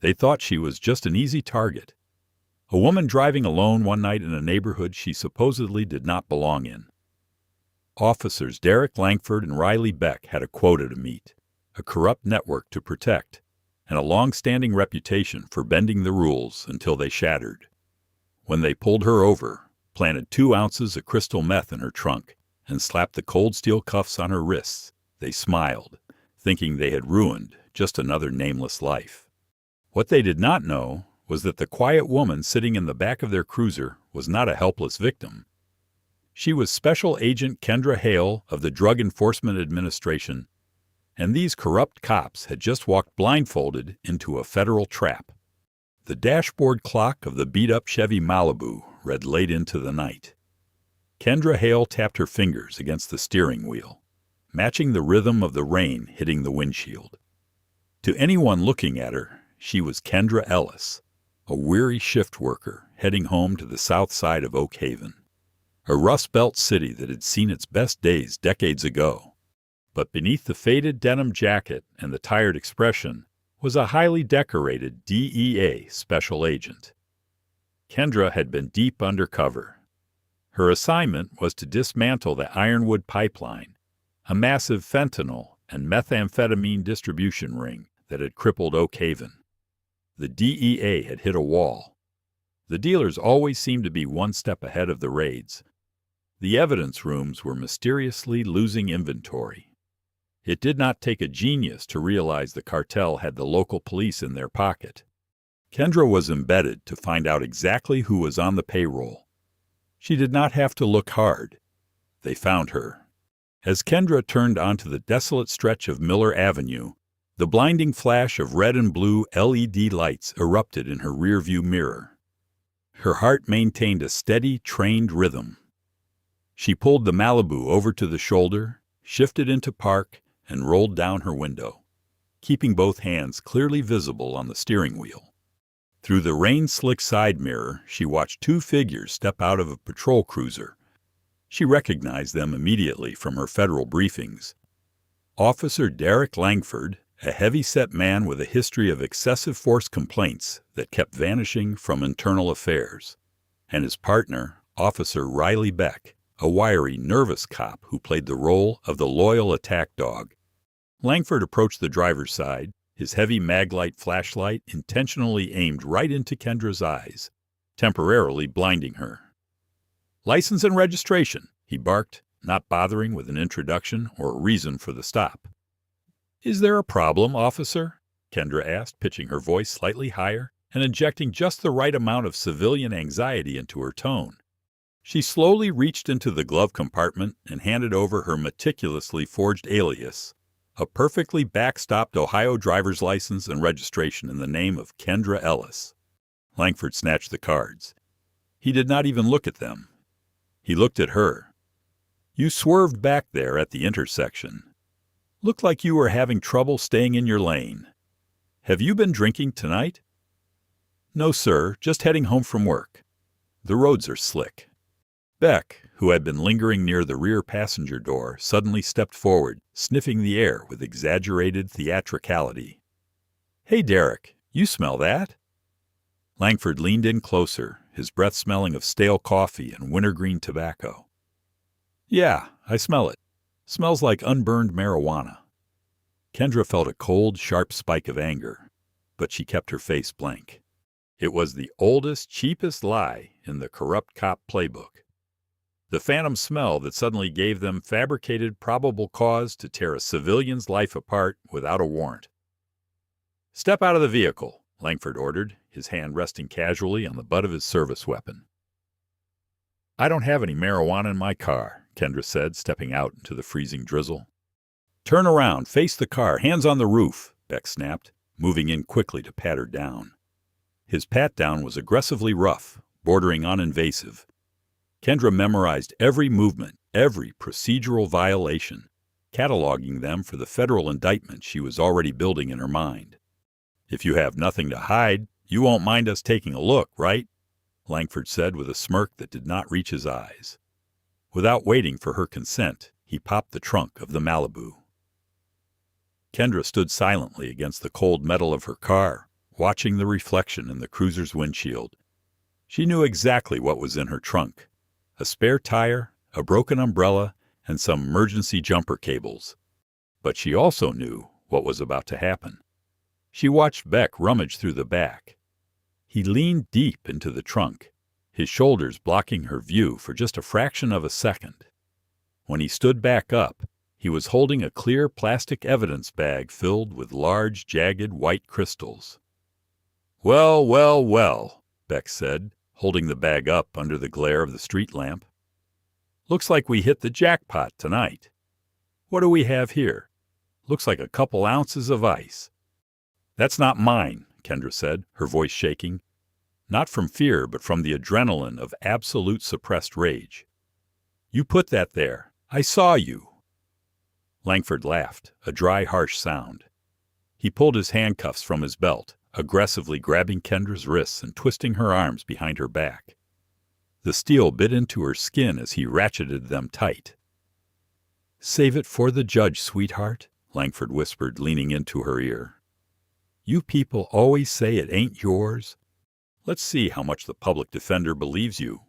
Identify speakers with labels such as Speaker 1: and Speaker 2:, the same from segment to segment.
Speaker 1: They thought she was just an easy target. A woman driving alone one night in a neighborhood she supposedly did not belong in. Officers Derek Langford and Riley Beck had a quota to meet, a corrupt network to protect, and a long-standing reputation for bending the rules until they shattered. When they pulled her over, planted 2 ounces of crystal meth in her trunk, and slapped the cold steel cuffs on her wrists, they smiled, thinking they had ruined just another nameless life. What they did not know was that the quiet woman sitting in the back of their cruiser was not a helpless victim. She was Special Agent Kendra Hale of the Drug Enforcement Administration, and these corrupt cops had just walked blindfolded into a federal trap. The dashboard clock of the beat-up Chevy Malibu read late into the night. Kendra Hale tapped her fingers against the steering wheel, matching the rhythm of the rain hitting the windshield. To anyone looking at her, she was Kendra Ellis, a weary shift worker heading home to the south side of Oak Haven, a Rust Belt city that had seen its best days decades ago. But beneath the faded denim jacket and the tired expression was a highly decorated DEA special agent. Kendra had been deep undercover. Her assignment was to dismantle the Ironwood pipeline, a massive fentanyl and methamphetamine distribution ring that had crippled Oak Haven. The DEA had hit a wall. The dealers always seemed to be one step ahead of the raids. The evidence rooms were mysteriously losing inventory. It did not take a genius to realize the cartel had the local police in their pocket. Kendra was embedded to find out exactly who was on the payroll. She did not have to look hard. They found her. As Kendra turned onto the desolate stretch of Miller Avenue, the blinding flash of red and blue LED lights erupted in her rearview mirror. Her heart maintained a steady, trained rhythm. She pulled the Malibu over to the shoulder, shifted into park, and rolled down her window, keeping both hands clearly visible on the steering wheel. Through the rain-slick side mirror, she watched 2 figures step out of a patrol cruiser. She recognized them immediately from her federal briefings. Officer Derek Langford, a heavy-set man with a history of excessive force complaints that kept vanishing from internal affairs, and his partner, Officer Riley Beck, a wiry, nervous cop who played the role of the loyal attack dog. Langford approached the driver's side, his heavy maglite flashlight intentionally aimed right into Kendra's eyes, temporarily blinding her. "License and registration," he barked, not bothering with an introduction or a reason for the stop. "Is there a problem, officer?" Kendra asked, pitching her voice slightly higher and injecting just the right amount of civilian anxiety into her tone. She slowly reached into the glove compartment and handed over her meticulously forged alias, a perfectly backstopped Ohio driver's license and registration in the name of Kendra Ellis. Langford snatched the cards. He did not even look at them. He looked at her. "You swerved back there at the intersection. Looked like you were having trouble staying in your lane. Have you been drinking tonight?" "No, sir, just heading home from work. The roads are slick." Beck, who had been lingering near the rear passenger door, suddenly stepped forward, sniffing the air with exaggerated theatricality. "Hey, Derek, you smell that?" Langford leaned in closer, his breath smelling of stale coffee and wintergreen tobacco. "Yeah, I smell it. Smells like unburned marijuana." Kendra felt a cold, sharp spike of anger, but she kept her face blank. It was the oldest, cheapest lie in the corrupt cop playbook. The phantom smell that suddenly gave them fabricated probable cause to tear a civilian's life apart without a warrant. "Step out of the vehicle," Langford ordered, his hand resting casually on the butt of his service weapon. "I don't have any marijuana in my car," Kendra said, stepping out into the freezing drizzle. "Turn around, face the car, hands on the roof," Beck snapped, moving in quickly to pat her down. His pat-down was aggressively rough, bordering on invasive. Kendra memorized every movement, every procedural violation, cataloging them for the federal indictment she was already building in her mind. "If you have nothing to hide, you won't mind us taking a look, right?" Langford said with a smirk that did not reach his eyes. Without waiting for her consent, he popped the trunk of the Malibu. Kendra stood silently against the cold metal of her car, watching the reflection in the cruiser's windshield. She knew exactly what was in her trunk: a spare tire, a broken umbrella, and some emergency jumper cables. But she also knew what was about to happen. She watched Beck rummage through the back. He leaned deep into the trunk, his shoulders blocking her view for just a fraction of a second. When he stood back up, he was holding a clear plastic evidence bag filled with large, jagged white crystals. "Well, well, well," Beck said, holding the bag up under the glare of the street lamp. "Looks like we hit the jackpot tonight. What do we have here? Looks like a couple ounces of ice." "That's not mine," Kendra said, her voice shaking. Not from fear, but from the adrenaline of absolute suppressed rage. "You put that there. I saw you." Langford laughed, a dry, harsh sound. He pulled his handcuffs from his belt, aggressively grabbing Kendra's wrists and twisting her arms behind her back. The steel bit into her skin as he ratcheted them tight. "Save it for the judge, sweetheart," Langford whispered, leaning into her ear. "You people always say it ain't yours. Let's see how much the public defender believes you."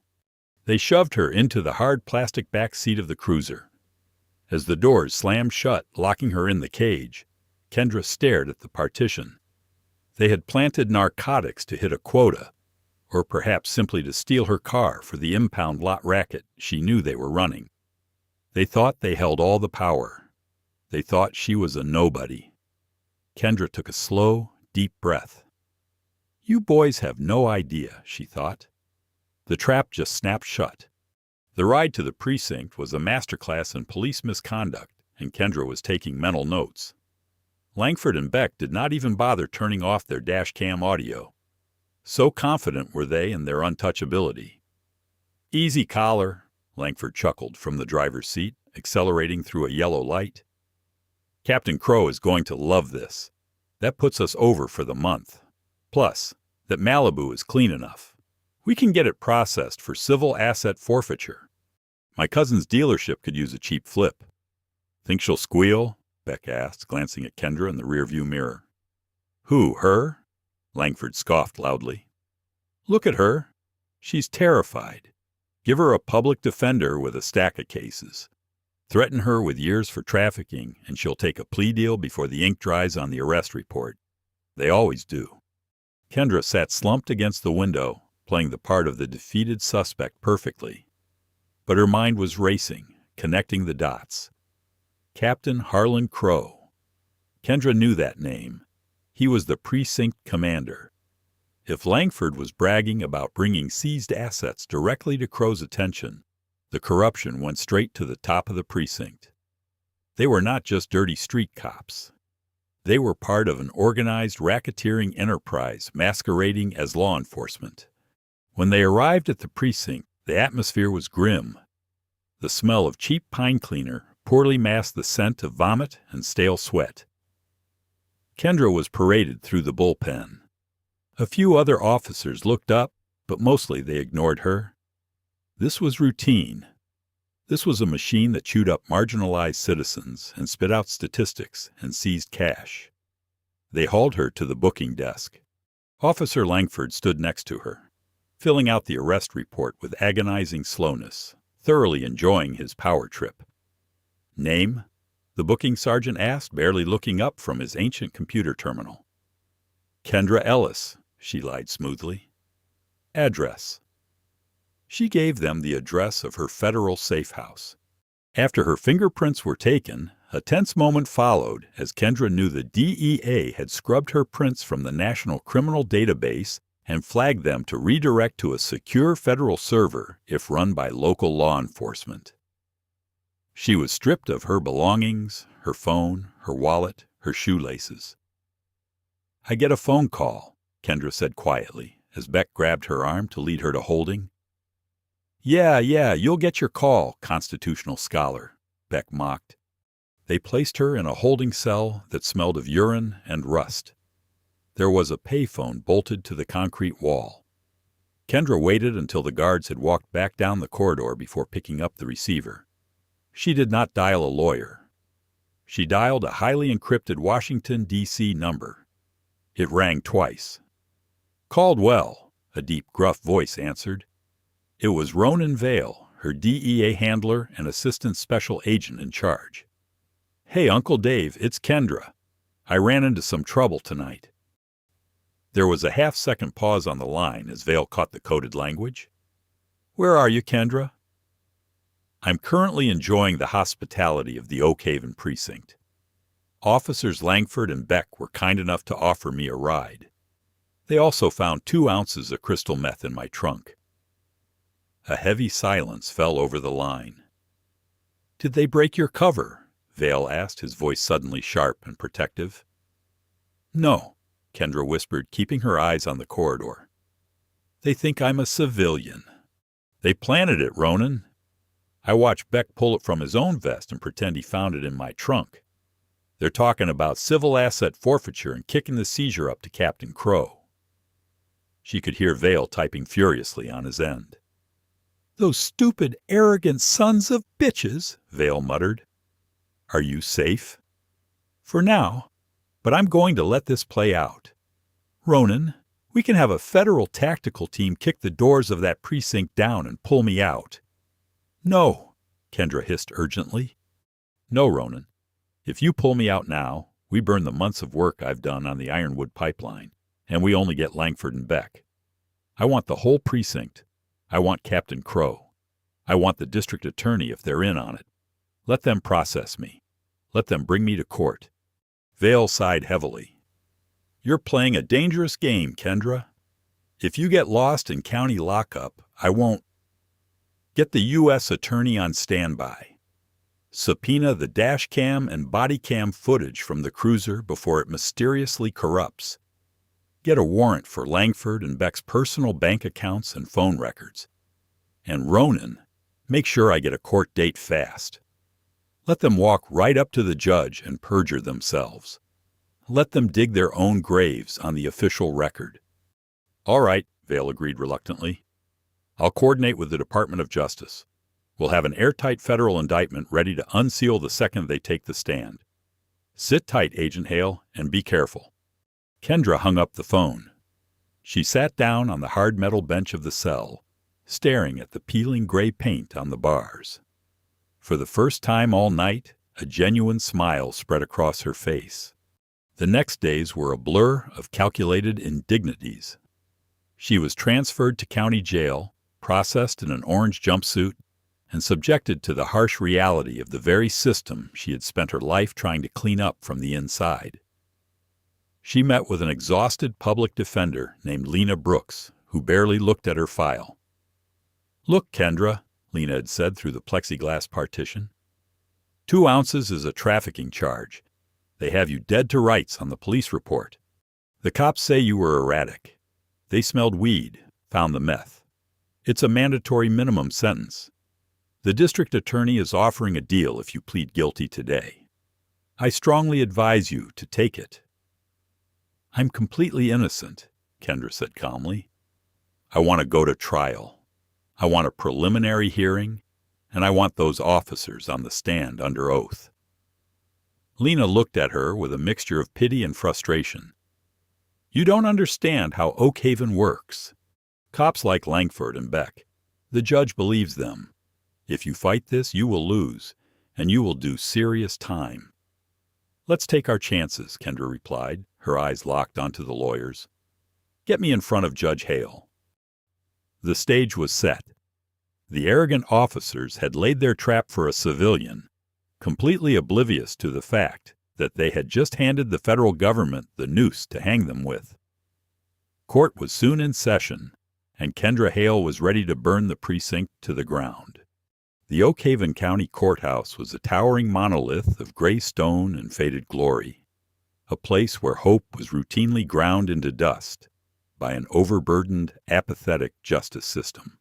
Speaker 1: They shoved her into the hard plastic back seat of the cruiser. As the doors slammed shut, locking her in the cage, Kendra stared at the partition. They had planted narcotics to hit a quota, or perhaps simply to steal her car for the impound lot racket she knew they were running. They thought they held all the power. They thought she was a nobody. Kendra took a slow, deep breath. "You boys have no idea," she thought. The trap just snapped shut. The ride to the precinct was a masterclass in police misconduct, and Kendra was taking mental notes. Langford and Beck did not even bother turning off their dash cam audio. So confident were they in their untouchability. "Easy, collar," Langford chuckled from the driver's seat, accelerating through a yellow light. "Captain Crow is going to love this. That puts us over for the month. Plus, that Malibu is clean enough. We can get it processed for civil asset forfeiture. My cousin's dealership could use a cheap flip." "Think she'll squeal?" Beck asked, glancing at Kendra in the rearview mirror. "Who, her?" Langford scoffed loudly. "Look at her. She's terrified. Give her a public defender with a stack of cases. Threaten her with years for trafficking, and she'll take a plea deal before the ink dries on the arrest report. They always do." Kendra sat slumped against the window, playing the part of the defeated suspect perfectly. But her mind was racing, connecting the dots. Captain Harlan Crow. Kendra knew that name. He was the precinct commander. If Langford was bragging about bringing seized assets directly to Crow's attention, the corruption went straight to the top of the precinct. They were not just dirty street cops. They were part of an organized racketeering enterprise masquerading as law enforcement. When they arrived at the precinct, the atmosphere was grim. The smell of cheap pine cleaner poorly masked the scent of vomit and stale sweat. Kendra was paraded through the bullpen. A few other officers looked up, but mostly they ignored her. This was routine. This was a machine that chewed up marginalized citizens and spit out statistics and seized cash. They hauled her to the booking desk. Officer Langford stood next to her, filling out the arrest report with agonizing slowness, thoroughly enjoying his power trip. "Name?" the booking sergeant asked, barely looking up from his ancient computer terminal. "Kendra Ellis," she lied smoothly. "Address?" She gave them the address of her federal safe house. After her fingerprints were taken, a tense moment followed as Kendra knew the DEA had scrubbed her prints from the National Criminal Database and flagged them to redirect to a secure federal server if run by local law enforcement. She was stripped of her belongings, her phone, her wallet, her shoelaces. "I get a phone call," Kendra said quietly, as Beck grabbed her arm to lead her to holding. Yeah, you'll get your call, constitutional scholar," Beck mocked. They placed her in a holding cell that smelled of urine and rust. There was a payphone bolted to the concrete wall. Kendra waited until the guards had walked back down the corridor before picking up the receiver. She did not dial a lawyer. She dialed a highly encrypted Washington, D.C. number. It rang twice. "Caldwell," a deep, gruff voice answered. It was Ronan Vale, her DEA handler and assistant special agent in charge. "Hey, Uncle Dave, it's Kendra. I ran into some trouble tonight." There was a half-second pause on the line as Vale caught the coded language. "Where are you, Kendra?" "I'm currently enjoying the hospitality of the Oak Haven precinct. Officers Langford and Beck were kind enough to offer me a ride. They also found 2 ounces of crystal meth in my trunk." A heavy silence fell over the line. "Did they break your cover?" Vale asked, his voice suddenly sharp and protective. "No," Kendra whispered, keeping her eyes on the corridor. "They think I'm a civilian. They planted it, Ronan. I watched Beck pull it from his own vest and pretend he found it in my trunk. They're talking about civil asset forfeiture and kicking the seizure up to Captain Crow." She could hear Vale typing furiously on his end. "Those stupid, arrogant sons of bitches," Vale muttered. "Are you safe?" "For now, but I'm going to let this play out. Ronan, we can have a federal tactical team kick the doors of that precinct down and pull me out." "No," Kendra hissed urgently. "No, Ronan. If you pull me out now, we burn the months of work I've done on the Ironwood pipeline, and we only get Langford and Beck. I want the whole precinct. I want Captain Crow. I want the district attorney if they're in on it. Let them process me. Let them bring me to court." Vale sighed heavily. "You're playing a dangerous game, Kendra. If you get lost in county lockup, I won't. Get the U.S. attorney on standby. Subpoena the dash cam and body cam footage from the cruiser before it mysteriously corrupts. Get a warrant for Langford and Beck's personal bank accounts and phone records. And Ronan, make sure I get a court date fast. Let them walk right up to the judge and perjure themselves. Let them dig their own graves on the official record." "All right," Vale agreed reluctantly. "I'll coordinate with the Department of Justice. We'll have an airtight federal indictment ready to unseal the second they take the stand. Sit tight, Agent Hale, and be careful." Kendra hung up the phone. She sat down on the hard metal bench of the cell, staring at the peeling gray paint on the bars. For the first time all night, a genuine smile spread across her face. The next days were a blur of calculated indignities. She was transferred to county jail, processed in an orange jumpsuit, and subjected to the harsh reality of the very system she had spent her life trying to clean up from the inside. She met with an exhausted public defender named Lena Brooks, who barely looked at her file. "Look, Kendra," Lena had said through the plexiglass partition. 2 ounces is a trafficking charge. They have you dead to rights on the police report. The cops say you were erratic. They smelled weed, found the meth. It's a mandatory minimum sentence. The district attorney is offering a deal if you plead guilty today. I strongly advise you to take it." "I'm completely innocent," Kendra said calmly. "I want to go to trial. I want a preliminary hearing, and I want those officers on the stand under oath." Lena looked at her with a mixture of pity and frustration. "You don't understand how Oak Haven works. Cops like Langford and Beck. The judge believes them. If you fight this, you will lose, and you will do serious time." "Let's take our chances," Kendra replied, her eyes locked onto the lawyers. "Get me in front of Judge Hale." The stage was set. The arrogant officers had laid their trap for a civilian, completely oblivious to the fact that they had just handed the federal government the noose to hang them with. Court was soon in session, and Kendra Hale was ready to burn the precinct to the ground. The Oak Haven County Courthouse was a towering monolith of gray stone and faded glory, a place where hope was routinely ground into dust by an overburdened, apathetic justice system.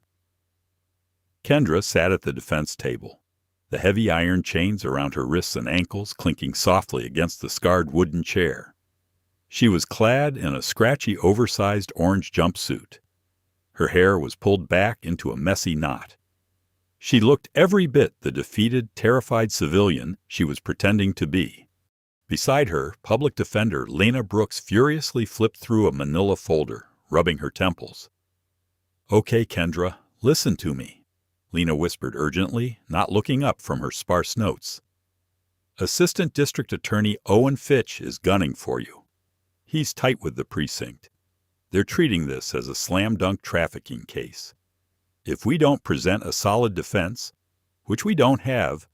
Speaker 1: Kendra sat at the defense table, the heavy iron chains around her wrists and ankles clinking softly against the scarred wooden chair. She was clad in a scratchy, oversized orange jumpsuit. Her hair was pulled back into a messy knot. She looked every bit the defeated, terrified civilian she was pretending to be. Beside her, public defender Lena Brooks furiously flipped through a manila folder, rubbing her temples. "Okay, Kendra, listen to me," Lena whispered urgently, not looking up from her sparse notes. "Assistant District Attorney Owen Fitch is gunning for you. He's tight with the precinct. They're treating this as a slam-dunk trafficking case. If we don't present a solid defense, which we don't have,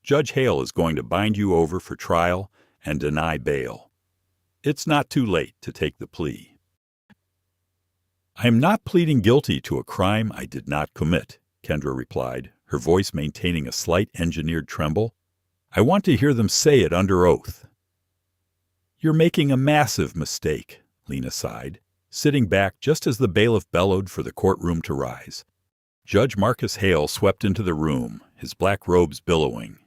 Speaker 1: Judge Hale is going to bind you over for trial and deny bail. It's not too late to take the plea." "I am not pleading guilty to a crime I did not commit," Kendra replied, her voice maintaining a slight engineered tremble. "I want to hear them say it under oath." "You're making a massive mistake," Lena sighed, sitting back just as the bailiff bellowed for the courtroom to rise. Judge Marcus Hale swept into the room, his black robes billowing.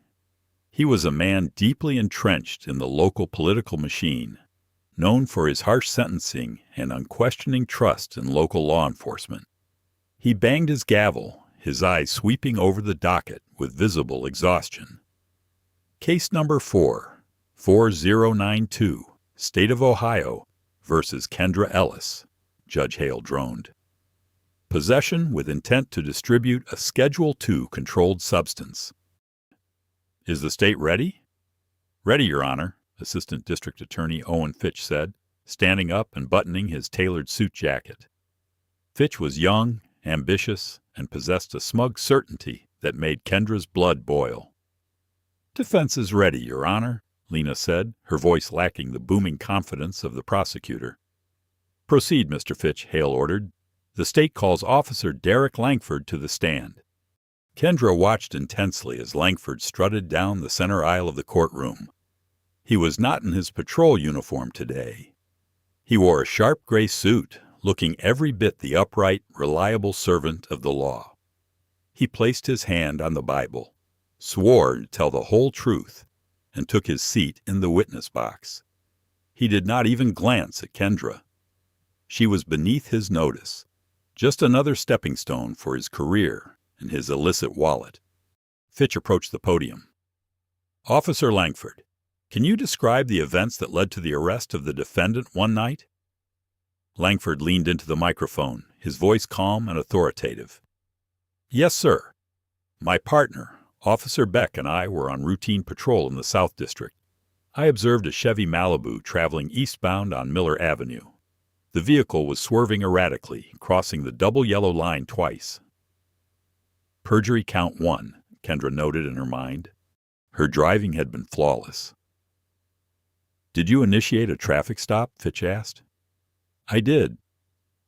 Speaker 1: He was a man deeply entrenched in the local political machine, known for his harsh sentencing and unquestioning trust in local law enforcement. He banged his gavel, his eyes sweeping over the docket with visible exhaustion. "Case number 44092, State of Ohio versus Kendra Ellis," Judge Hale droned. "Possession with intent to distribute a Schedule II controlled substance." "Is the state ready?" "Ready, Your Honor," Assistant District Attorney Owen Fitch said, standing up and buttoning his tailored suit jacket. Fitch was young, ambitious, and possessed a smug certainty that made Kendra's blood boil. "Defense is ready, Your Honor," Lena said, her voice lacking the booming confidence of the prosecutor. "Proceed, Mr. Fitch," Hale ordered. "The state calls Officer Derek Langford to the stand." Kendra watched intensely as Langford strutted down the center aisle of the courtroom. He was not in his patrol uniform today. He wore a sharp gray suit, looking every bit the upright, reliable servant of the law. He placed his hand on the Bible, swore to tell the whole truth, and took his seat in the witness box. He did not even glance at Kendra. She was beneath his notice, just another stepping stone for his career and his illicit wallet. Fitch approached the podium. "Officer Langford, can you describe the events that led to the arrest of the defendant one night?" Langford leaned into the microphone, his voice calm and authoritative. "Yes, sir. My partner, Officer Beck, and I were on routine patrol in the South District. I observed a Chevy Malibu traveling eastbound on Miller Avenue. The vehicle was swerving erratically, crossing the double yellow line twice." "Perjury count 1, Kendra noted in her mind. Her driving had been flawless. "Did you initiate a traffic stop?" Fitch asked. "I did.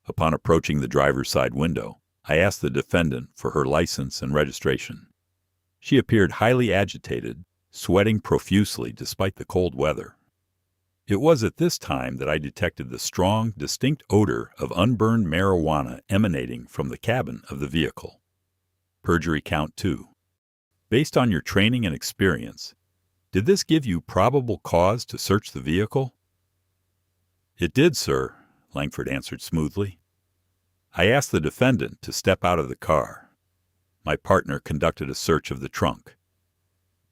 Speaker 1: Upon approaching the driver's side window, I asked the defendant for her license and registration. She appeared highly agitated, sweating profusely despite the cold weather. It was at this time that I detected the strong, distinct odor of unburned marijuana emanating from the cabin of the vehicle. Perjury count 2. Based on your training and experience, did this give you probable cause to search the vehicle?" "It did, sir," Langford answered smoothly. "I asked the defendant to step out of the car. My partner conducted a search of the trunk.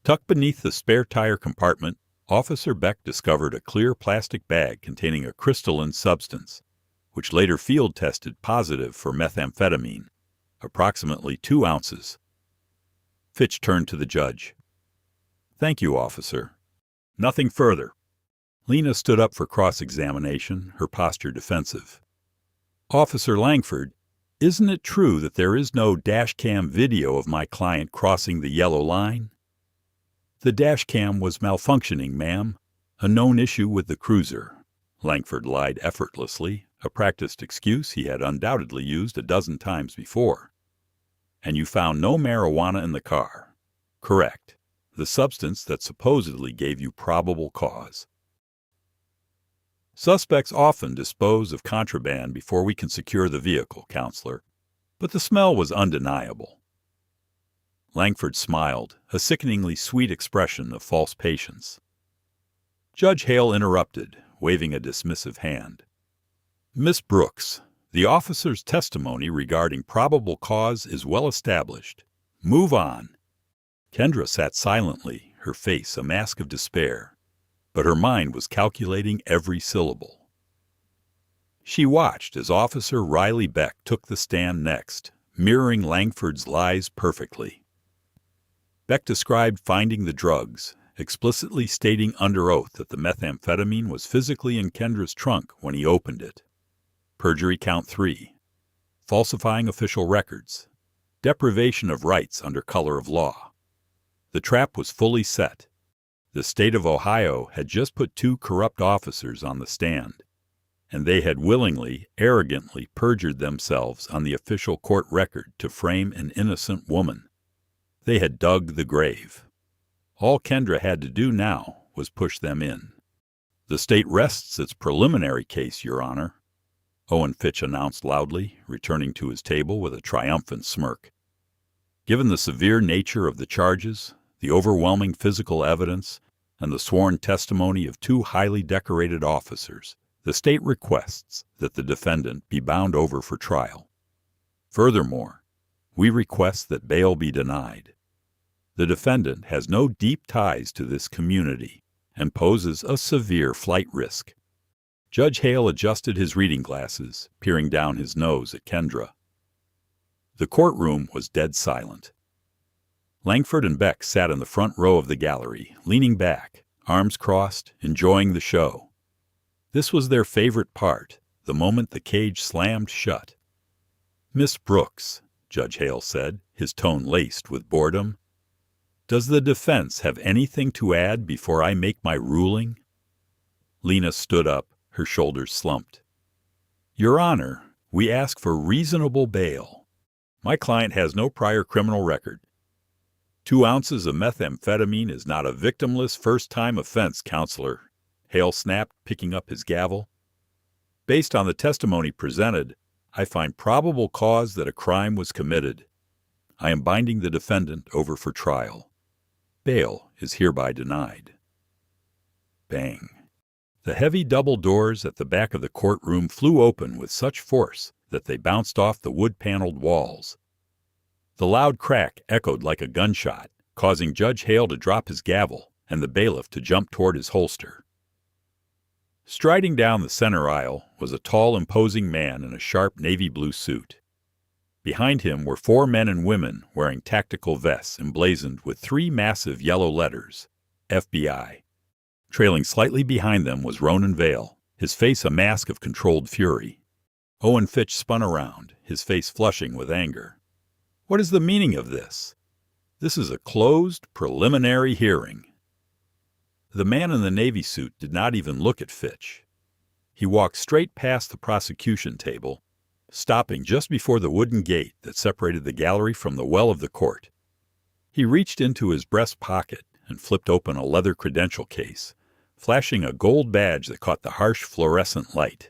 Speaker 1: Tucked beneath the spare tire compartment, Officer Beck discovered a clear plastic bag containing a crystalline substance, which later field tested positive for methamphetamine, approximately 2 ounces. Fitch turned to the judge. "Thank you, officer. Nothing further." Lena stood up for cross-examination, her posture defensive. "Officer Langford, isn't it true that there is no dash cam video of my client crossing the yellow line?" "The dash cam was malfunctioning, ma'am. A known issue with the cruiser." Langford lied effortlessly, a practiced excuse he had undoubtedly used a dozen times before. "And you found no marijuana in the car." "Correct. The substance that supposedly gave you probable cause." "Suspects often dispose of contraband before we can secure the vehicle, counselor, but the smell was undeniable." Langford smiled, a sickeningly sweet expression of false patience. Judge Hale interrupted, waving a dismissive hand. "Miss Brooks, the officer's testimony regarding probable cause is well established. Move on." Kendra sat silently, her face a mask of despair. but her mind was calculating every syllable. She watched as Officer Riley Beck took the stand next, mirroring Langford's lies perfectly. Beck described finding the drugs, explicitly stating under oath that the methamphetamine was physically in Kendra's trunk when he opened it. Perjury count 3. Falsifying official records. Deprivation of rights under color of law. The trap was fully set. The state of Ohio had just put 2 corrupt officers on the stand, and they had willingly, arrogantly perjured themselves on the official court record to frame an innocent woman. They had dug the grave. All Kendra had to do now was push them in. "The state rests its preliminary case, Your Honor," Owen Fitch announced loudly, returning to his table with a triumphant smirk. Given the severe nature of the charges, the overwhelming physical evidence, and the sworn testimony of 2 highly decorated officers, the state requests that the defendant be bound over for trial. Furthermore, we request that bail be denied. The defendant has no deep ties to this community and poses a severe flight risk. Judge Hale adjusted his reading glasses, peering down his nose at Kendra. The courtroom was dead silent. Langford and Beck sat in the front row of the gallery, leaning back, arms crossed, enjoying the show. This was their favorite part, the moment the cage slammed shut. "Miss Brooks," Judge Hale said, his tone laced with boredom, "does the defense have anything to add before I make my ruling?" Lena stood up, her shoulders slumped. "Your Honor, we ask for reasonable bail. My client has no prior criminal record. 2 ounces of methamphetamine is not a victimless first-time offense, Counselor," Hale snapped, picking up his gavel. "Based on the testimony presented, I find probable cause that a crime was committed. I am binding the defendant over for trial. Bail is hereby denied." Bang. The heavy double doors at the back of the courtroom flew open with such force that they bounced off the wood-paneled walls. The loud crack echoed like a gunshot, causing Judge Hale to drop his gavel and the bailiff to jump toward his holster. Striding down the center aisle was a tall, imposing man in a sharp navy blue suit. Behind him were 4 men and women wearing tactical vests emblazoned with 3 massive yellow letters, FBI. Trailing slightly behind them was Ronan Vale, his face a mask of controlled fury. Owen Fitch spun around, his face flushing with anger. "What is the meaning of this? This is a closed, preliminary hearing." The man in the navy suit did not even look at Fitch. He walked straight past the prosecution table, stopping just before the wooden gate that separated the gallery from the well of the court. He reached into his breast pocket and flipped open a leather credential case, flashing a gold badge that caught the harsh fluorescent light.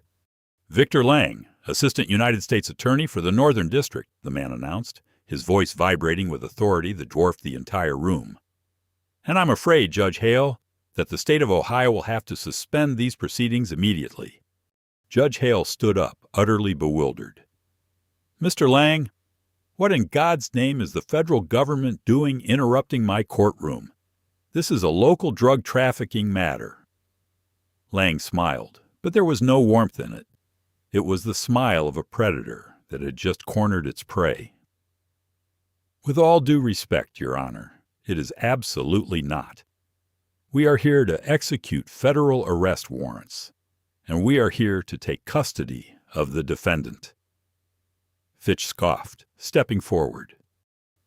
Speaker 1: "Victor Lang, Assistant United States Attorney for the Northern District," the man announced, his voice vibrating with authority that dwarfed the entire room. "And I'm afraid, Judge Hale, that the state of Ohio will have to suspend these proceedings immediately." Judge Hale stood up, utterly bewildered. "Mr. Lang, what in God's name is the federal government doing interrupting my courtroom? This is a local drug trafficking matter." Lang smiled, but there was no warmth in it. It was the smile of a predator that had just cornered its prey. "With all due respect, Your Honor, it is absolutely not. We are here to execute federal arrest warrants, and we are here to take custody of the defendant." Fitch scoffed, stepping forward.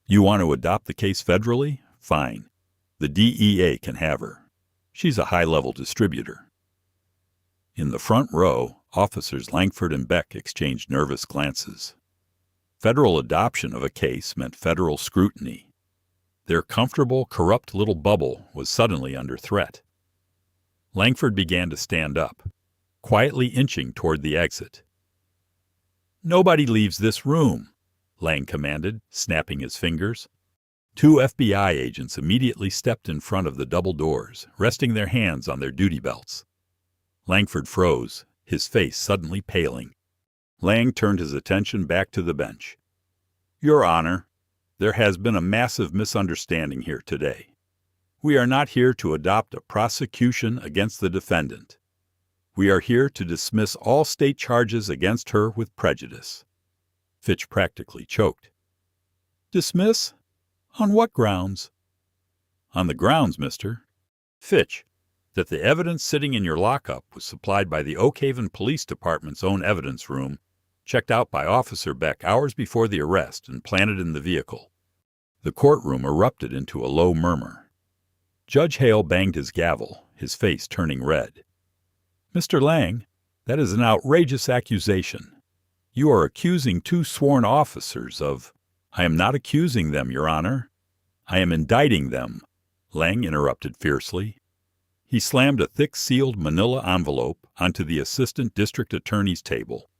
Speaker 1: "You want to adopt the case federally? Fine. The DEA can have her. She's a high-level distributor." In the front row, officers Langford and Beck exchanged nervous glances. Federal adoption of a case meant federal scrutiny. Their comfortable, corrupt little bubble was suddenly under threat. Langford began to stand up, quietly inching toward the exit. "Nobody leaves this room," Lang commanded, snapping his fingers. 2 FBI agents immediately stepped in front of the double doors, resting their hands on their duty belts. Langford froze, his face suddenly paling. Lang turned his attention back to the bench. "Your Honor, there has been a massive misunderstanding here today. We are not here to adopt a prosecution against the defendant. We are here to dismiss all state charges against her with prejudice." Fitch practically choked. "Dismiss? On what grounds?" "On the grounds, Mr. Fitch, that the evidence sitting in your lockup was supplied by the Oak Haven Police Department's own evidence room, checked out by Officer Beck hours before the arrest and planted in the vehicle." The courtroom erupted into a low murmur. Judge Hale banged his gavel, his face turning red. "Mr. Lang, that is an outrageous accusation. You are accusing two sworn officers of—" "I am not accusing them, Your Honor. I am indicting them," Lang interrupted fiercely. He slammed a thick sealed manila envelope onto the assistant district attorney's table.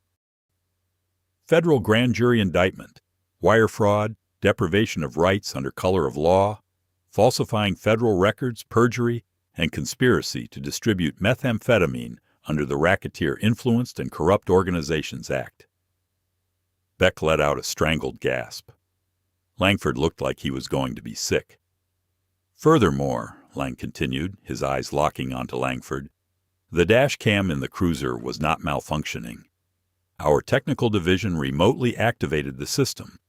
Speaker 1: "Federal grand jury indictment, wire fraud, deprivation of rights under color of law, falsifying federal records, perjury, and conspiracy to distribute methamphetamine under the Racketeer Influenced and Corrupt Organizations Act." Beck let out a strangled gasp. Langford looked like he was going to be sick. "Furthermore," Lang continued, his eyes locking onto Langford, "the dash cam in the cruiser was not malfunctioning. Our technical division remotely activated the system.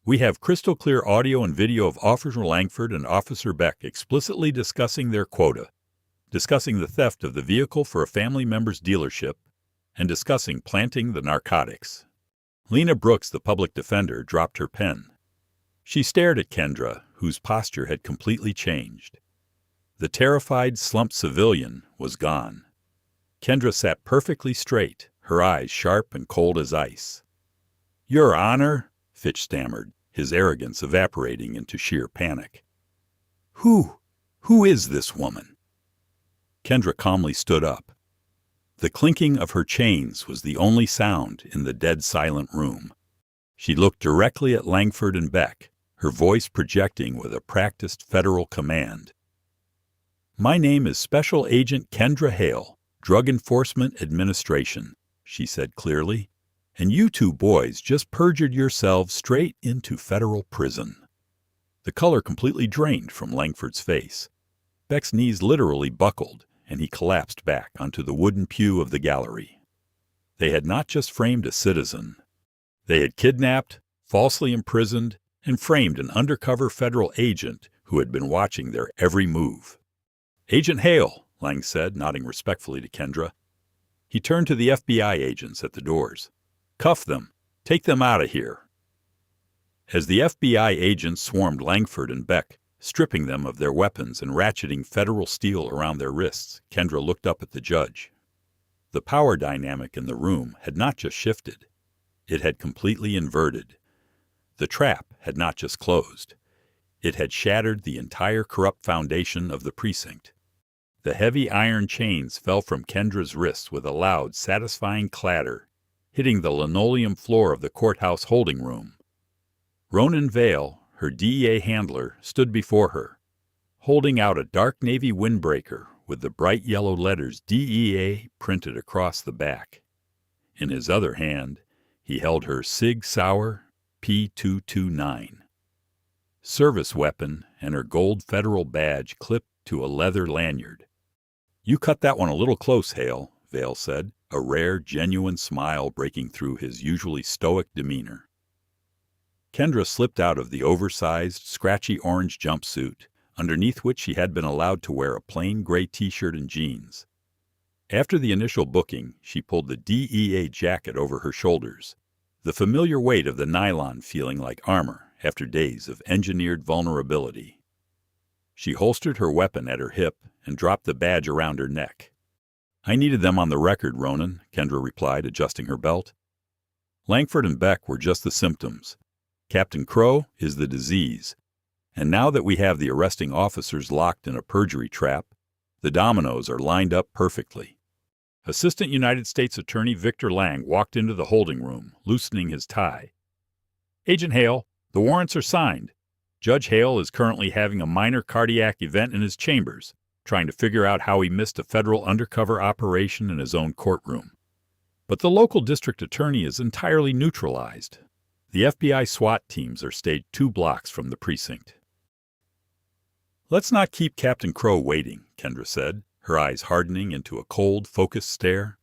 Speaker 1: We have crystal clear audio and video of Officer Langford and Officer Beck explicitly discussing their quota, discussing the theft of the vehicle for a family member's dealership, and discussing planting the narcotics." Lena Brooks, the public defender, dropped her pen. She stared at Kendra, whose posture had completely changed. The terrified, slumped civilian was gone. Kendra sat perfectly straight, her eyes sharp and cold as ice. "Your Honor," Fitch stammered, his arrogance evaporating into sheer panic. Who is this woman?" Kendra calmly stood up. The clinking of her chains was the only sound in the dead silent room. She looked directly at Langford and Beck, her voice projecting with a practiced federal command. "My name is Special Agent Kendra Hale, Drug Enforcement Administration," she said clearly, "and you two boys just perjured yourselves straight into federal prison." The color completely drained from Langford's face. Beck's knees literally buckled, and he collapsed back onto the wooden pew of the gallery. They had not just framed a citizen. They had kidnapped, falsely imprisoned, and framed an undercover federal agent who had been watching their every move. "Agent Hale," Lang said, nodding respectfully to Kendra. He turned to the FBI agents at the doors. "Cuff them. Take them out of here." As the FBI agents swarmed Langford and Beck, stripping them of their weapons and ratcheting federal steel around their wrists, Kendra looked up at the judge. The power dynamic in the room had not just shifted. It had completely inverted. The trap had not just closed. It had shattered the entire corrupt foundation of the precinct. The heavy iron chains fell from Kendra's wrists with a loud, satisfying clatter, hitting the linoleum floor of the courthouse holding room. Ronan Vale, her DEA handler, stood before her, holding out a dark navy windbreaker with the bright yellow letters DEA printed across the back. In his other hand, he held her Sig Sauer P229 service weapon and her gold federal badge clipped to a leather lanyard. "You cut that one a little close, Hale," Vale said, a rare, genuine smile breaking through his usually stoic demeanor. Kendra slipped out of the oversized, scratchy orange jumpsuit, underneath which she had been allowed to wear a plain gray t-shirt and jeans. After the initial booking, she pulled the DEA jacket over her shoulders, the familiar weight of the nylon feeling like armor after days of engineered vulnerability. She holstered her weapon at her hip and dropped the badge around her neck. "I needed them on the record, Ronan," Kendra replied, adjusting her belt. "Langford and Beck were just the symptoms. Captain Crow is the disease. And now that we have the arresting officers locked in a perjury trap, the dominoes are lined up perfectly." Assistant United States Attorney Victor Lang walked into the holding room, loosening his tie. "Agent Hale, the warrants are signed. Judge Hale is currently having a minor cardiac event in his chambers, trying to figure out how he missed a federal undercover operation in his own courtroom. But the local district attorney is entirely neutralized. The FBI SWAT teams are staged 2 blocks from the precinct." "Let's not keep Captain Crow waiting," Kendra said, her eyes hardening into a cold, focused stare.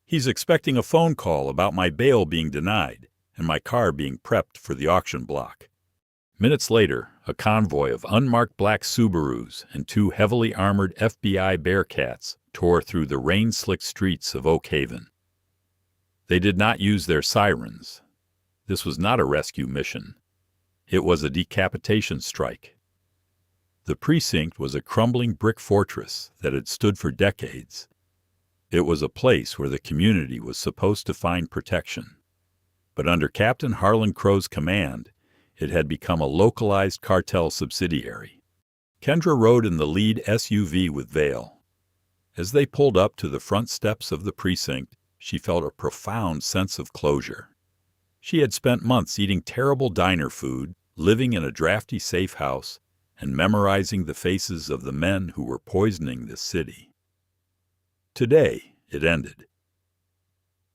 Speaker 1: "He's expecting a phone call about my bail being denied and my car being prepped for the auction block." Minutes later, a convoy of unmarked black Subarus and 2 heavily armored FBI Bearcats tore through the rain-slicked streets of Oak Haven. They did not use their sirens. This was not a rescue mission. It was a decapitation strike. The precinct was a crumbling brick fortress that had stood for decades. It was a place where the community was supposed to find protection. But under Captain Harlan Crow's command, it had become a localized cartel subsidiary. Kendra rode in the lead SUV with Vale. As they pulled up to the front steps of the precinct, she felt a profound sense of closure. She had spent months eating terrible diner food, living in a drafty safe house, and memorizing the faces of the men who were poisoning this city. Today, it ended.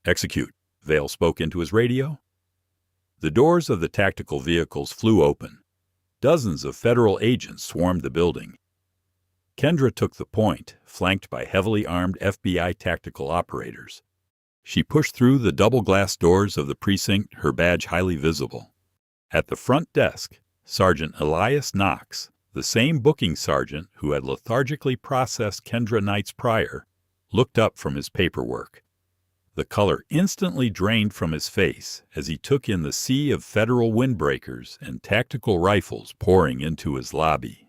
Speaker 1: "Execute," Vale spoke into his radio. The doors of the tactical vehicles flew open. Dozens of federal agents swarmed the building. Kendra took the point, flanked by heavily armed FBI tactical operators. She pushed through the double-glass doors of the precinct, her badge highly visible. At the front desk, Sergeant Elias Knox, the same booking sergeant who had lethargically processed Kendra nights prior, looked up from his paperwork. The color instantly drained from his face as he took in the sea of federal windbreakers and tactical rifles pouring into his lobby.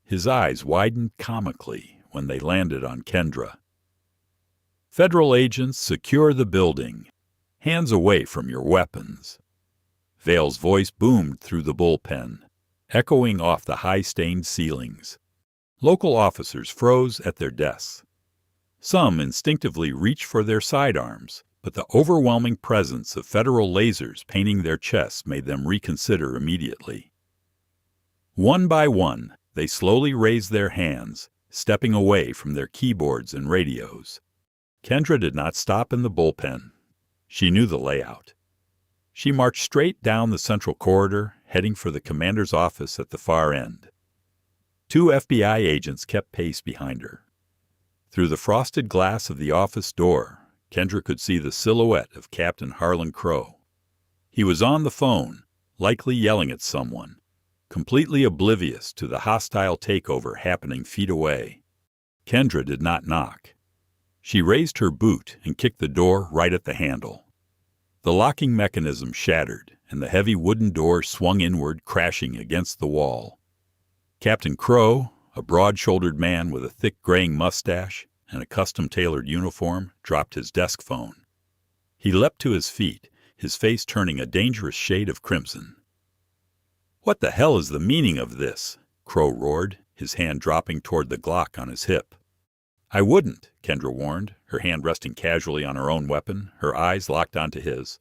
Speaker 1: His eyes widened comically when they landed on Kendra. "Federal agents, secure the building. Hands away from your weapons." Vale's voice boomed through the bullpen, echoing off the high-stained ceilings. Local officers froze at their desks. Some instinctively reached for their sidearms, but the overwhelming presence of federal lasers painting their chests made them reconsider immediately. One by one, they slowly raised their hands, stepping away from their keyboards and radios. Kendra did not stop in the bullpen. She knew the layout. She marched straight down the central corridor, heading for the commander's office at the far end. 2 FBI agents kept pace behind her. Through the frosted glass of the office door, Kendra could see the silhouette of Captain Harlan Crow. He was on the phone, likely yelling at someone, completely oblivious to the hostile takeover happening feet away. Kendra did not knock. She raised her boot and kicked the door right at the handle. The locking mechanism shattered, and the heavy wooden door swung inward, crashing against the wall. Captain Crow, a broad-shouldered man with a thick graying mustache and a custom-tailored uniform, dropped his desk phone. He leapt to his feet, his face turning a dangerous shade of crimson. "What the hell is the meaning of this?" Crow roared, his hand dropping toward the Glock on his hip. "I wouldn't," Kendra warned, her hand resting casually on her own weapon, her eyes locked onto his.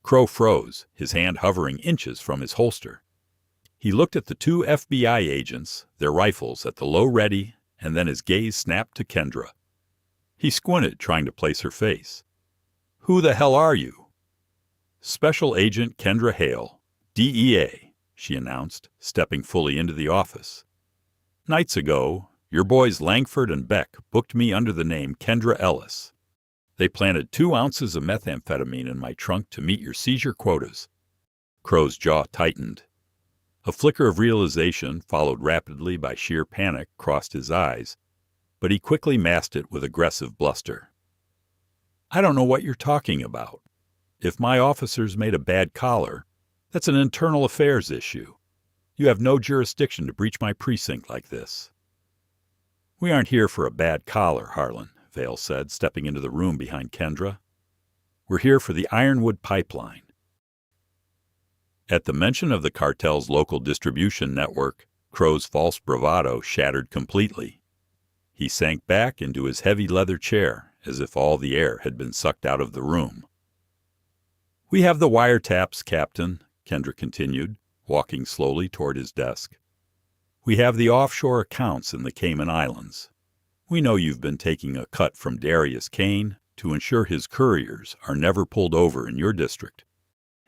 Speaker 1: Crow froze, his hand hovering inches from his holster. He looked at the 2 FBI agents, their rifles at the low ready, and then his gaze snapped to Kendra. He squinted, trying to place her face. "Who the hell are you?" "Special Agent Kendra Hale, DEA," she announced, stepping fully into the office. "Nights ago, your boys Langford and Beck booked me under the name Kendra Ellis. They planted 2 ounces of methamphetamine in my trunk to meet your seizure quotas." Crow's jaw tightened. A flicker of realization, followed rapidly by sheer panic, crossed his eyes, but he quickly masked it with aggressive bluster. "I don't know what you're talking about. If my officers made a bad collar, that's an internal affairs issue. You have no jurisdiction to breach my precinct like this." "We aren't here for a bad collar, Harlan," Vale said, stepping into the room behind Kendra. "We're here for the Ironwood pipeline." At the mention of the cartel's local distribution network, Crow's false bravado shattered completely. He sank back into his heavy leather chair, as if all the air had been sucked out of the room. "We have the wiretaps, Captain," Kendra continued, walking slowly toward his desk. "We have the offshore accounts in the Cayman Islands. We know you've been taking a cut from Darius Kane to ensure his couriers are never pulled over in your district.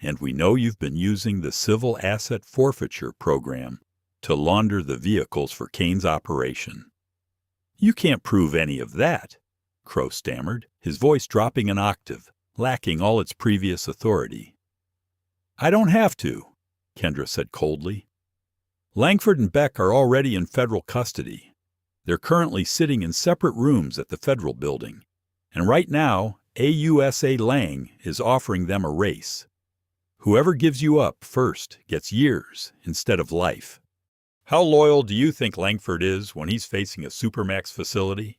Speaker 1: And we know you've been using the civil asset forfeiture program to launder the vehicles for Kane's operation. "You can't prove any of that," Crow stammered, his voice dropping an octave, lacking all its previous authority. "I don't have to," Kendra said coldly. "Langford and Beck are already in federal custody. They're currently sitting in separate rooms at the federal building, and right now, AUSA Lang is offering them a race. Whoever gives you up first gets years instead of life. How loyal do you think Langford is when he's facing a supermax facility?"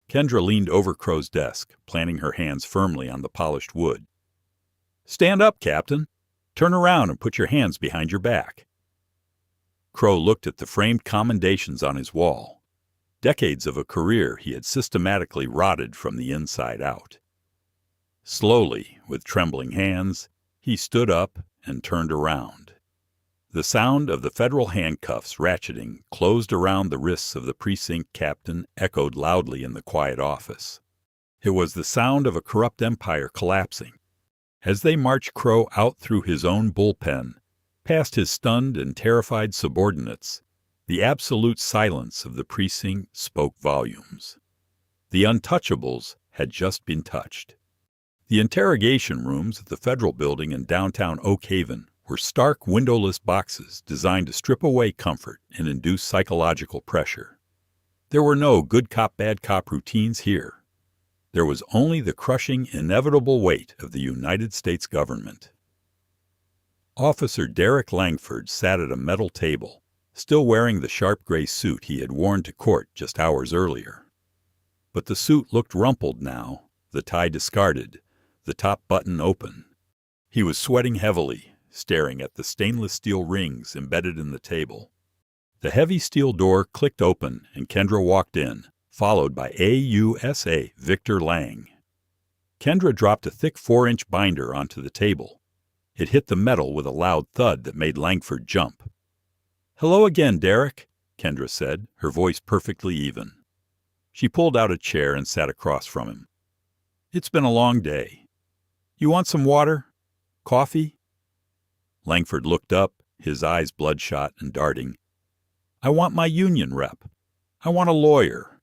Speaker 1: Kendra leaned over Crow's desk, planting her hands firmly on the polished wood. "Stand up, Captain. Turn around and put your hands behind your back." Crow looked at the framed commendations on his wall. Decades of a career he had systematically rotted from the inside out. Slowly, with trembling hands, he stood up and turned around. The sound of the federal handcuffs ratcheting closed around the wrists of the precinct captain echoed loudly in the quiet office. It was the sound of a corrupt empire collapsing. As they marched Crow out through his own bullpen, past his stunned and terrified subordinates, the absolute silence of the precinct spoke volumes. The untouchables had just been touched. The interrogation rooms at the federal building in downtown Oak Haven were stark windowless boxes designed to strip away comfort and induce psychological pressure. There were no good cop, bad cop routines here. There was only the crushing, inevitable weight of the United States government. Officer Derek Langford sat at a metal table, still wearing the sharp gray suit he had worn to court just hours earlier. But the suit looked rumpled now, the tie discarded, the top button open. He was sweating heavily, staring at the stainless steel rings embedded in the table. The heavy steel door clicked open and Kendra walked in, followed by AUSA Victor Lang. Kendra dropped a thick 4-inch binder onto the table. It hit the metal with a loud thud that made Langford jump. "Hello again, Derek," Kendra said, her voice perfectly even. She pulled out a chair and sat across from him. "It's been a long day. You want some water? Coffee?" Langford looked up, his eyes bloodshot and darting. "I want my union rep. I want a lawyer."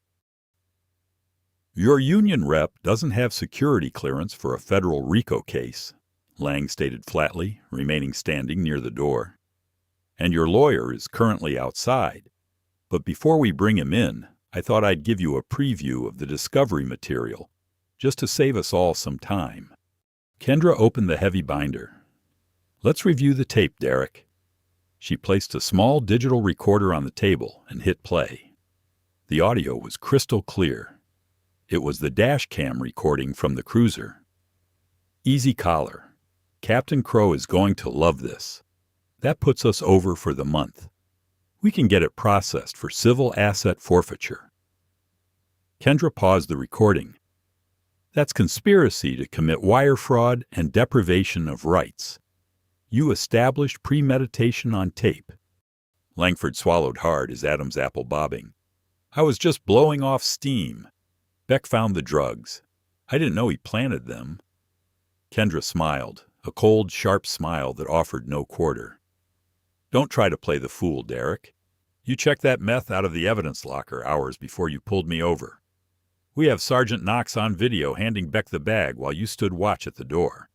Speaker 1: "Your union rep doesn't have security clearance for a federal RICO case," Lang stated flatly, remaining standing near the door. "And your lawyer is currently outside. But before we bring him in, I thought I'd give you a preview of the discovery material, just to save us all some time." Kendra opened the heavy binder. "Let's review the tape, Derek." She placed a small digital recorder on the table and hit play. The audio was crystal clear. It was the dash cam recording from the cruiser. "Easy collar. Captain Crow is going to love this. That puts us over for the month. We can get it processed for civil asset forfeiture." Kendra paused the recording. "That's conspiracy to commit wire fraud and deprivation of rights. You established premeditation on tape." Langford swallowed hard, his Adam's apple bobbing. "I was just blowing off steam. Beck found the drugs. I didn't know he planted them." Kendra smiled, a cold, sharp smile that offered no quarter. "Don't try to play the fool, Derek. You checked that meth out of the evidence locker hours before you pulled me over. We have Sergeant Knox on video handing Beck the bag while you stood watch at the door.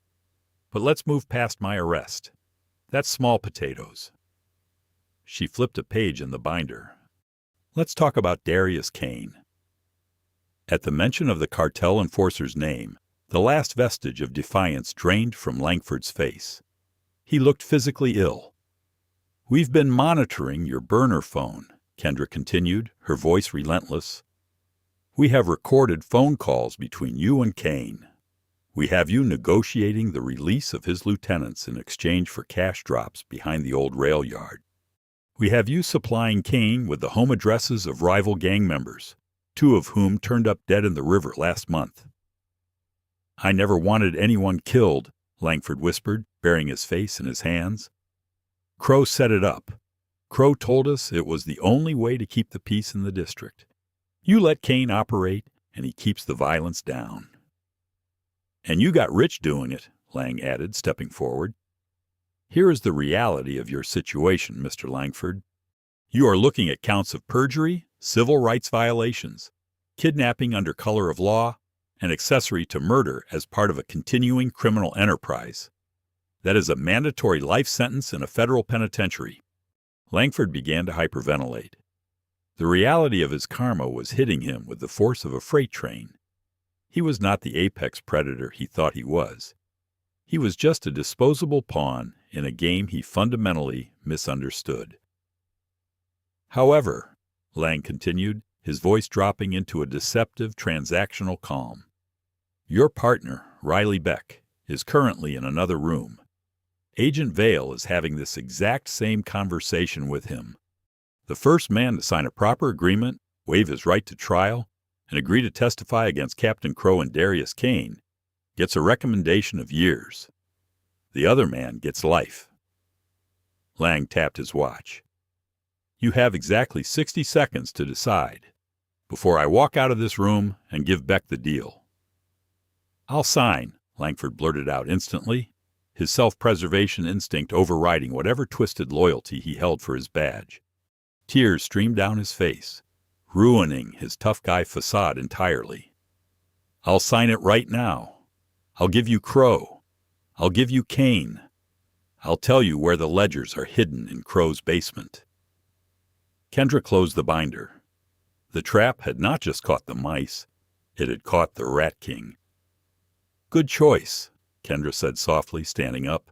Speaker 1: But let's move past my arrest. That's small potatoes." She flipped a page in the binder. "Let's talk about Darius Kane." At the mention of the cartel enforcer's name, the last vestige of defiance drained from Langford's face. He looked physically ill. "We've been monitoring your burner phone," Kendra continued, her voice relentless. "We have recorded phone calls between you and Kane. We have you negotiating the release of his lieutenants in exchange for cash drops behind the old rail yard. We have you supplying Kane with the home addresses of rival gang members, 2 of whom turned up dead in the river last month." "I never wanted anyone killed," Langford whispered, burying his face in his hands. "Crow set it up. Crow told us it was the only way to keep the peace in the district. You let Kane operate, and he keeps the violence down." "And you got rich doing it," Lang added, stepping forward. "Here is the reality of your situation, Mr. Langford. You are looking at counts of perjury, civil rights violations, kidnapping under color of law, and accessory to murder as part of a continuing criminal enterprise. That is a mandatory life sentence in a federal penitentiary." Langford began to hyperventilate. The reality of his karma was hitting him with the force of a freight train. He was not the apex predator he thought he was. He was just a disposable pawn in a game he fundamentally misunderstood. "However," Lang continued, his voice dropping into a deceptive transactional calm, "your partner, Riley Beck, is currently in another room. Agent Vale is having this exact same conversation with him. The first man to sign a proper agreement, waive his right to trial, and agree to testify against Captain Crow and Darius Kane gets a recommendation of years. The other man gets life." Lang tapped his watch. "You have exactly 60 seconds to decide, before I walk out of this room and give Beck the deal." "I'll sign," Langford blurted out instantly, his self-preservation instinct overriding whatever twisted loyalty he held for his badge. Tears streamed down his face, ruining his tough guy facade entirely. "I'll sign it right now. I'll give you Crow. I'll give you Kane. I'll tell you where the ledgers are hidden in Crow's basement." Kendra closed the binder. The trap had not just caught the mice, it had caught the Rat King. "Good choice," Kendra said softly, standing up.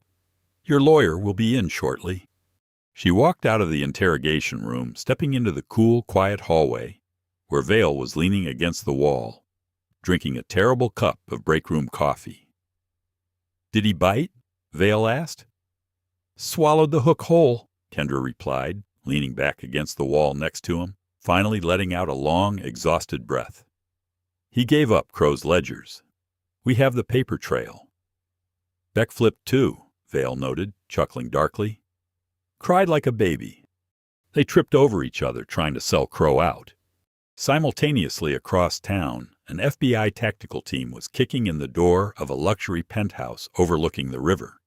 Speaker 1: "Your lawyer will be in shortly." She walked out of the interrogation room, stepping into the cool, quiet hallway, where Vale was leaning against the wall, drinking a terrible cup of break-room coffee. "Did he bite?" Vale asked. "Swallowed the hook whole," Kendra replied, leaning back against the wall next to him, finally letting out a long, exhausted breath. "He gave up Crow's ledgers. We have the paper trail." "Beck flipped too," Vale noted, chuckling darkly. "Cried like a baby. They tripped over each other trying to sell Crow out." Simultaneously across town, an FBI tactical team was kicking in the door of a luxury penthouse overlooking the river.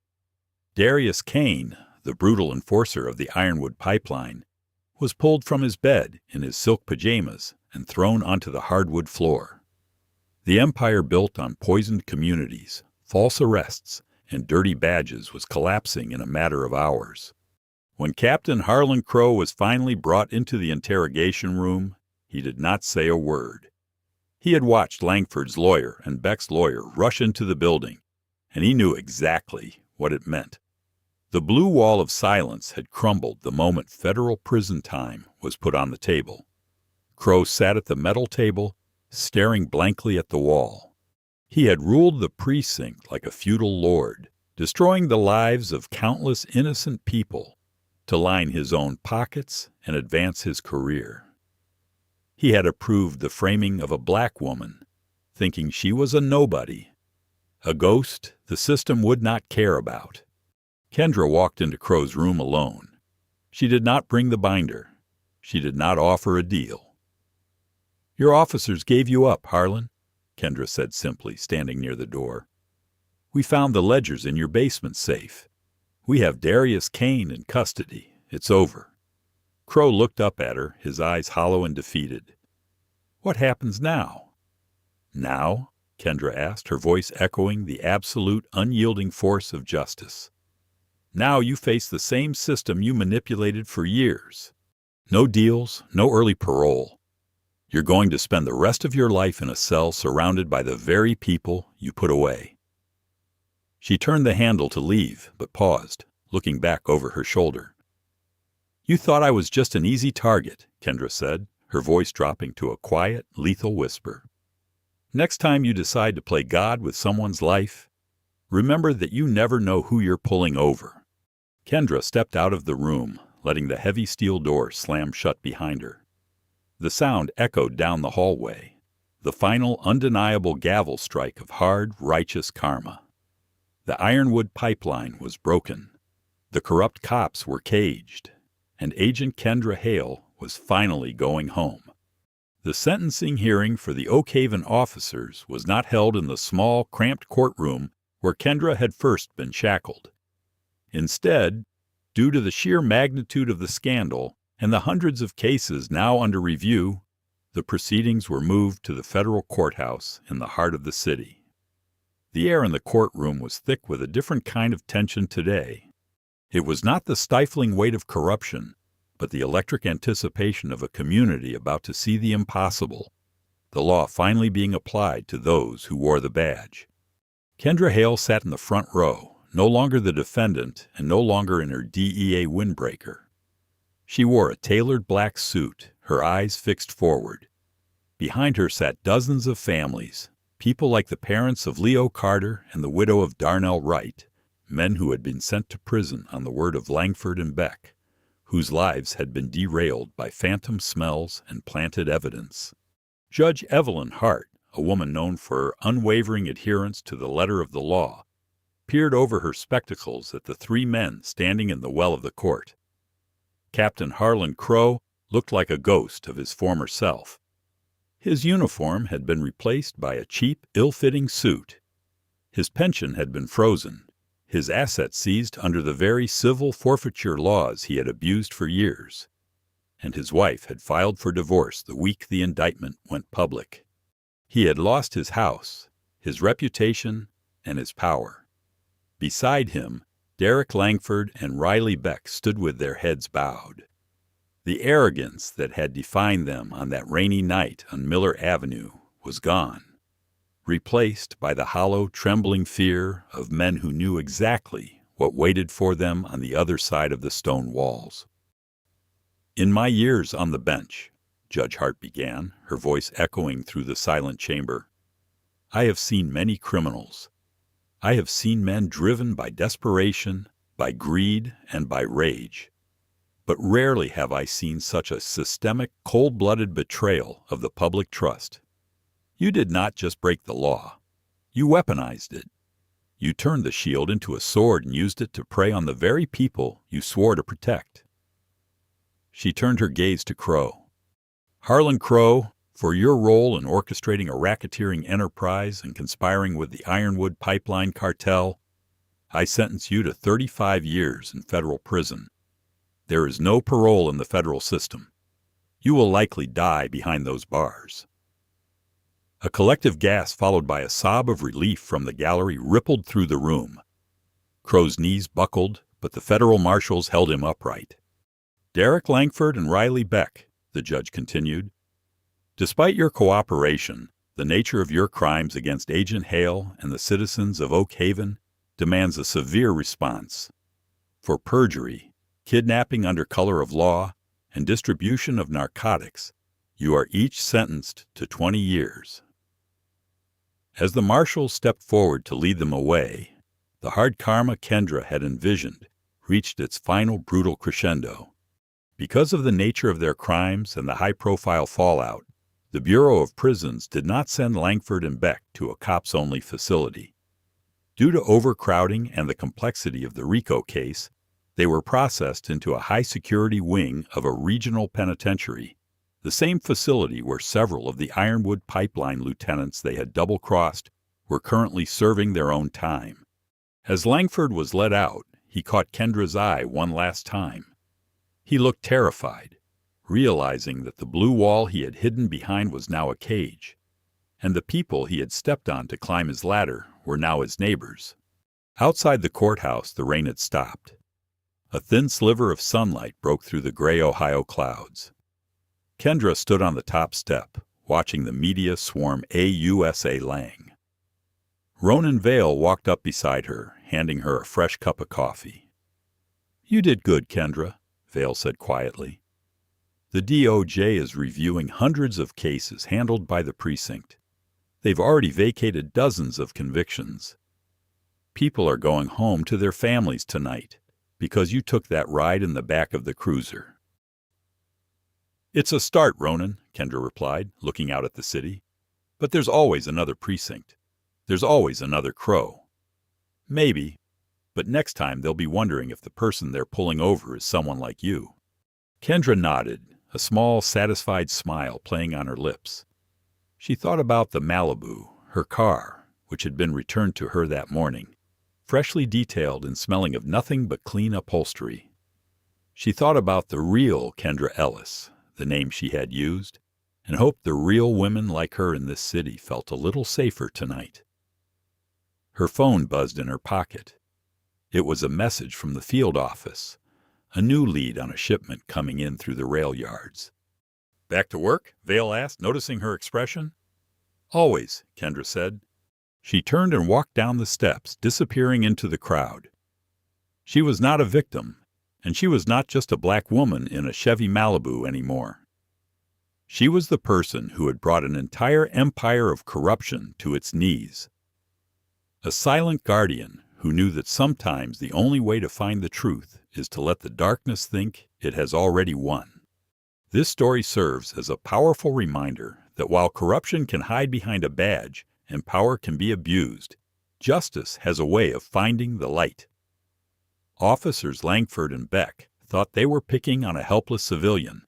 Speaker 1: Darius Kane, the brutal enforcer of the Ironwood pipeline, was pulled from his bed in his silk pajamas and thrown onto the hardwood floor. The empire built on poisoned communities, false arrests, and dirty badges was collapsing in a matter of hours. When Captain Harlan Crow was finally brought into the interrogation room, he did not say a word. He had watched Langford's lawyer and Beck's lawyer rush into the building, and he knew exactly what it meant. The blue wall of silence had crumbled the moment federal prison time was put on the table. Crow sat at the metal table, staring blankly at the wall. He had ruled the precinct like a feudal lord, destroying the lives of countless innocent people to line his own pockets and advance his career. He had approved the framing of a black woman, thinking she was a nobody, a ghost the system would not care about. Kendra walked into Crow's room alone. She did not bring the binder. She did not offer a deal. "Your officers gave you up, Harlan," Kendra said simply, standing near the door. "We found the ledgers in your basement safe. We have Darius Kane in custody. It's over." Crow looked up at her, his eyes hollow and defeated. "What happens now?" "Now?" Kendra asked, her voice echoing the absolute, unyielding force of justice. "Now you face the same system you manipulated for years. No deals, no early parole. You're going to spend the rest of your life in a cell surrounded by the very people you put away." She turned the handle to leave, but paused, looking back over her shoulder. "You thought I was just an easy target," Kendra said, her voice dropping to a quiet, lethal whisper. "Next time you decide to play God with someone's life, remember that you never know who you're pulling over." Kendra stepped out of the room, letting the heavy steel door slam shut behind her. The sound echoed down the hallway, the final undeniable gavel strike of hard, righteous karma. The Ironwood pipeline was broken. The corrupt cops were caged, and Agent Kendra Hale was finally going home. The sentencing hearing for the Oak Haven officers was not held in the small, cramped courtroom where Kendra had first been shackled. Instead, due to the sheer magnitude of the scandal, and the hundreds of cases now under review, the proceedings were moved to the federal courthouse in the heart of the city. The air in the courtroom was thick with a different kind of tension today. It was not the stifling weight of corruption, but the electric anticipation of a community about to see the impossible, the law finally being applied to those who wore the badge. Kendra Hale sat in the front row, no longer the defendant and no longer in her DEA windbreaker. She wore a tailored black suit, her eyes fixed forward. Behind her sat dozens of families, people like the parents of Leo Carter and the widow of Darnell Wright, men who had been sent to prison on the word of Langford and Beck, whose lives had been derailed by phantom smells and planted evidence. Judge Evelyn Hart, a woman known for her unwavering adherence to the letter of the law, peered over her spectacles at the three men standing in the well of the court. Captain Harlan Crow looked like a ghost of his former self. His uniform had been replaced by a cheap, ill-fitting suit. His pension had been frozen, his assets seized under the very civil forfeiture laws he had abused for years, and his wife had filed for divorce the week the indictment went public. He had lost his house, his reputation, and his power. Beside him, Derek Langford and Riley Beck stood with their heads bowed. The arrogance that had defined them on that rainy night on Miller Avenue was gone, replaced by the hollow, trembling fear of men who knew exactly what waited for them on the other side of the stone walls. "In my years on the bench," Judge Hart began, her voice echoing through the silent chamber, "I have seen many criminals. I have seen men driven by desperation, by greed, and by rage. But rarely have I seen such a systemic, cold-blooded betrayal of the public trust. You did not just break the law. You weaponized it. You turned the shield into a sword and used it to prey on the very people you swore to protect." She turned her gaze to Crow. "Harlan Crow, for your role in orchestrating a racketeering enterprise and conspiring with the Ironwood Pipeline cartel, I sentence you to 35 years in federal prison. There is no parole in the federal system. You will likely die behind those bars." A collective gasp followed by a sob of relief from the gallery rippled through the room. Crow's knees buckled, but the federal marshals held him upright. "Derek Langford and Riley Beck," the judge continued, "despite your cooperation, the nature of your crimes against Agent Hale and the citizens of Oak Haven demands a severe response. For perjury, kidnapping under color of law, and distribution of narcotics, you are each sentenced to 20 years. As the marshals stepped forward to lead them away, the hard karma Kendra had envisioned reached its final brutal crescendo. Because of the nature of their crimes and the high-profile fallout, the Bureau of Prisons did not send Langford and Beck to a cops-only facility. Due to overcrowding and the complexity of the RICO case, they were processed into a high-security wing of a regional penitentiary, the same facility where several of the Ironwood Pipeline lieutenants they had double-crossed were currently serving their own time. As Langford was let out, he caught Kendra's eye one last time. He looked terrified, realizing that the blue wall he had hidden behind was now a cage, and the people he had stepped on to climb his ladder were now his neighbors. Outside the courthouse, the rain had stopped. A thin sliver of sunlight broke through the gray Ohio clouds. Kendra stood on the top step, watching the media swarm AUSA Lang. Ronan Vale walked up beside her, handing her a fresh cup of coffee. "You did good, Kendra," Vale said quietly. "The DOJ is reviewing hundreds of cases handled by the precinct. They've already vacated dozens of convictions. People are going home to their families tonight because you took that ride in the back of the cruiser." "It's a start, Ronan," Kendra replied, looking out at the city. "But there's always another precinct. There's always another Crow. Maybe, but next time they'll be wondering if the person they're pulling over is someone like you." Kendra nodded, a small, satisfied smile playing on her lips. She thought about the Malibu, her car, which had been returned to her that morning, freshly detailed and smelling of nothing but clean upholstery. She thought about the real Kendra Ellis, the name she had used, and hoped the real women like her in this city felt a little safer tonight. Her phone buzzed in her pocket. It was a message from the field office, a new lead on a shipment coming in through the rail yards. "Back to work?" Vale asked, noticing her expression. "Always," Kendra said. She turned and walked down the steps, disappearing into the crowd. She was not a victim, and she was not just a black woman in a Chevy Malibu anymore. She was the person who had brought an entire empire of corruption to its knees. A silent guardian who knew that sometimes the only way to find the truth is to let the darkness think it has already won. This story serves as a powerful reminder that while corruption can hide behind a badge and power can be abused, justice has a way of finding the light. Officers Langford and Beck thought they were picking on a helpless civilian,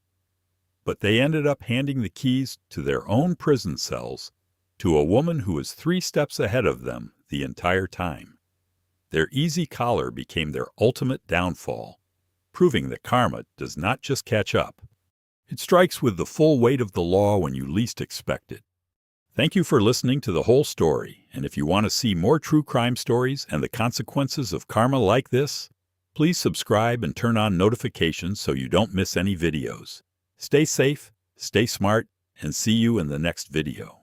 Speaker 1: but they ended up handing the keys to their own prison cells to a woman who was 3 steps ahead of them the entire time. Their easy collar became their ultimate downfall, proving that karma does not just catch up. It strikes with the full weight of the law when you least expect it. Thank you for listening to the whole story, and if you want to see more true crime stories and the consequences of karma like this, please subscribe and turn on notifications so you don't miss any videos. Stay safe, stay smart, and see you in the next video.